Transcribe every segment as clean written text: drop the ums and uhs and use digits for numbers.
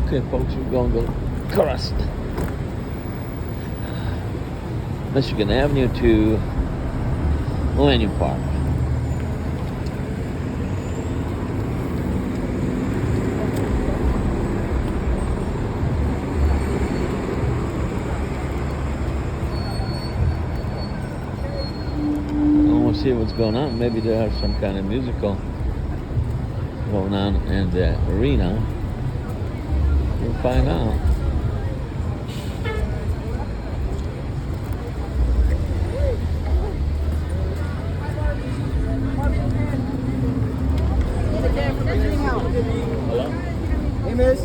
Okay, folks, we're going to go across Michigan Avenue to Millennium Park. We'll see what's going on. Maybe there's some kind of musical going on in the arena. We'll find out. Hello? Hey, miss.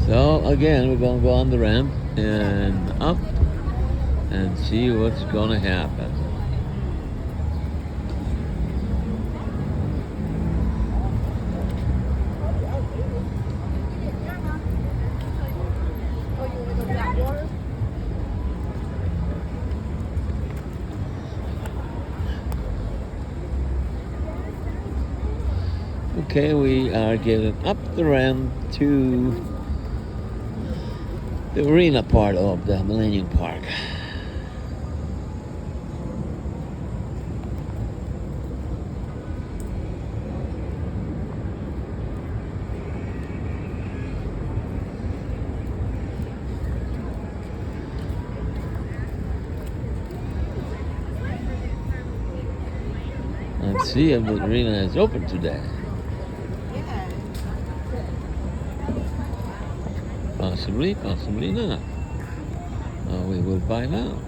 So again, we're going to go on the ramp and up and see what's going to happen. Okay, we are getting up the ramp to the arena part of the Millennium Park. Let's see if the arena is open today. Possibly, possibly not. We will find out.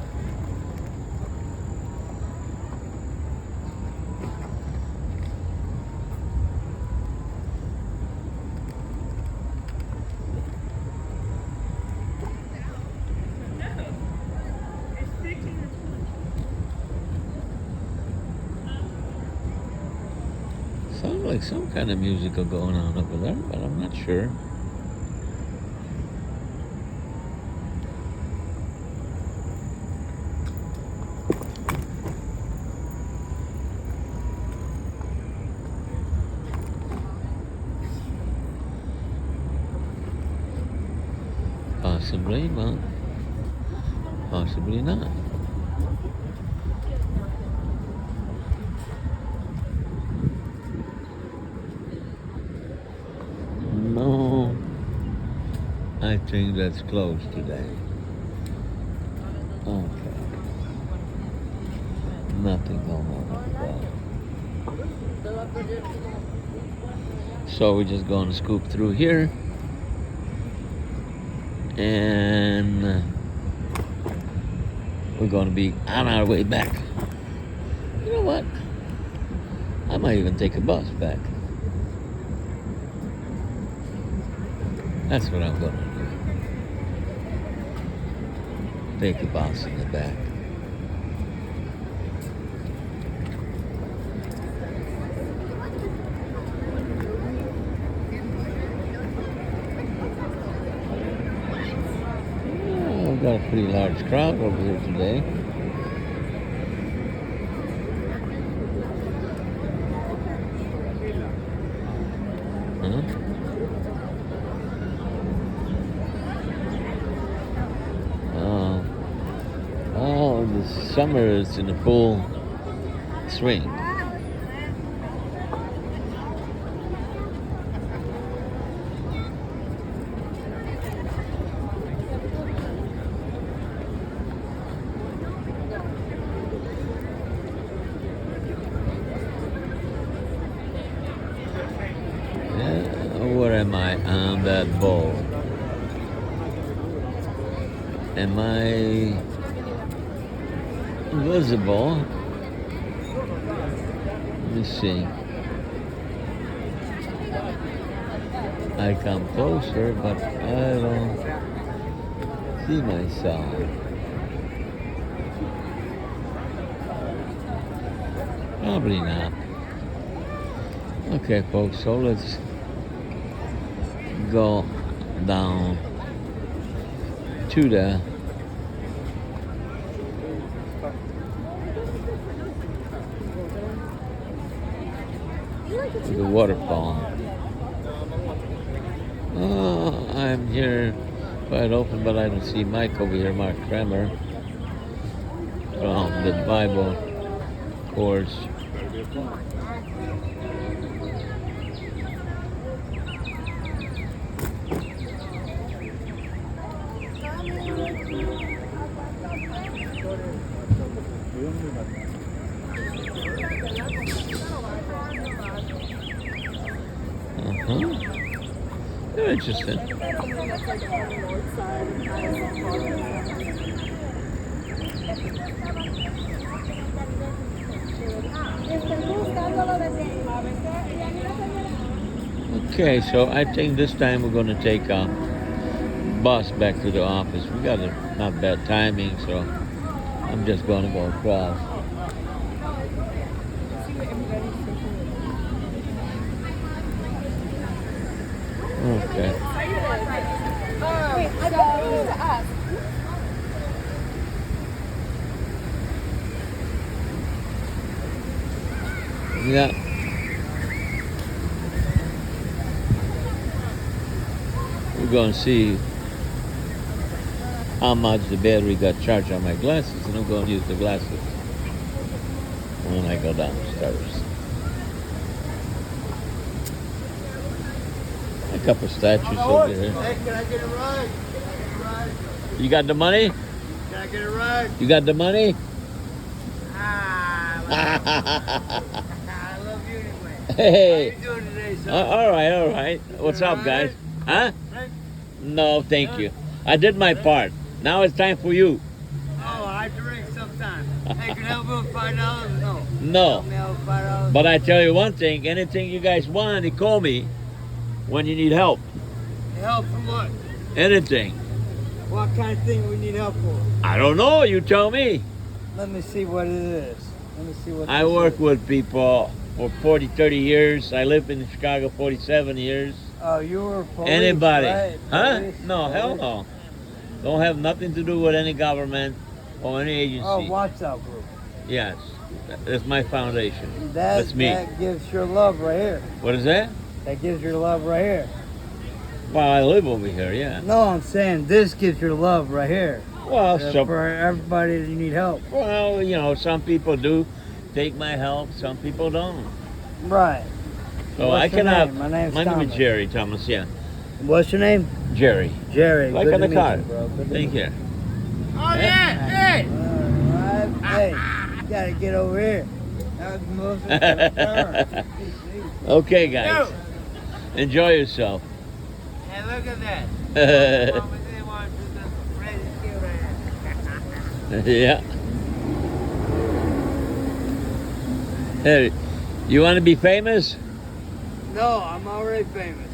Sounds like some kind of musical going on over there, but I'm not sure. Possibly, but possibly not. No, I think that's closed today. Okay. Nothing going on with that. So we're just going to scoop through here. And we're going to be on our way back. You know what? I might even take a bus back. That's what I'm going to do. Take the bus in the back. We've got a pretty large crowd over here today. Oh, the summer is in a full swing. Where am I on that ball? Am I visible? Let me see. I come closer, but I don't see myself. Probably not. Okay, folks, so let's go down to the waterfall. I'm here quite open, but I don't see Mike over here, Mark Kramer, from the Bible course. Very interesting. Okay, so I think this time we're going to take a bus back to the office. We got a not bad timing, so I'm just going to go across. Okay. Wait, I thought you to ask. Yeah. We're going to see how much the battery got charged on my glasses, and I'm going to use the glasses when I go downstairs. A couple statues over here. Hey, can I get a ride? You got the money? Can I get a ride? You got the money? I love you anyway. Hey. How you doing today, son? All right. What's up, guys? Huh? Drink? No, thank you. I did my part. Now it's time for you. Oh, I drink sometimes. Hey, can you help me with $5? No. No. Help me out with $5? But I tell you one thing, anything you guys want, you call me when you need help. Help for what? Anything. What kind of thing we need help for? I don't know, you tell me. Let me see what it is. Let me see what I this work is. with people for 40, 30 years. I lived in Chicago 47 years. Oh, you were police, Anybody. right? Huh? Police, No, hell police. no. Don't have nothing to do with any government or any agency. Oh, watch-out group. Yes. That's my foundation. That, That's me. That gives your love right here. What is that? That gives your love right here. Well, I live over here, yeah. No, I'm saying this gives your love right here. Well, so, For everybody that you need help. well, you know, some people do take my help, some people don't. Right. So What's I your cannot. name? My name's name is Thomas. Jerry Thomas, yeah. What's your name? Jerry. Jerry. Like Good on to the meet card. you, bro. Good to Thank meet you. Oh, yeah. Hey. All right. Hey, you gotta get over here. That was most of the Okay, guys. Enjoy yourself. Hey, look at that. Yeah. Hey, you want to be famous? No, I'm already famous.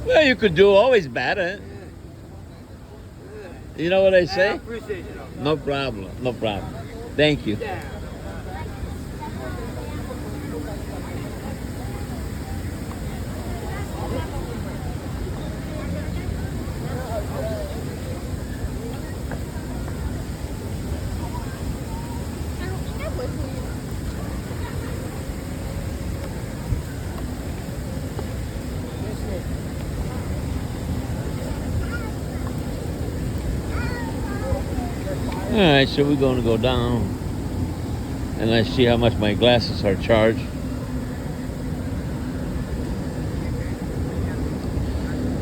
Well, you could do always better. You know what I Hey, I say? appreciate you. though. No problem. No problem. Thank you. Yeah. All right, so we're going to go down and I see how much my glasses are charged.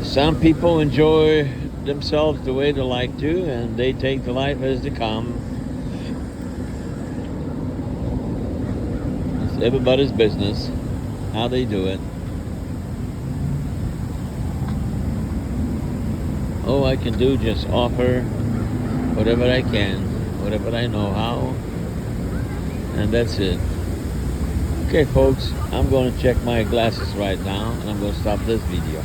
Some people enjoy themselves the way they like to, and they take the life as they come. It's everybody's business, how they do it. All I can do just offer whatever I can, whatever I know how, and that's it. Okay, folks, I'm going to check my glasses right now, and I'm going to stop this video.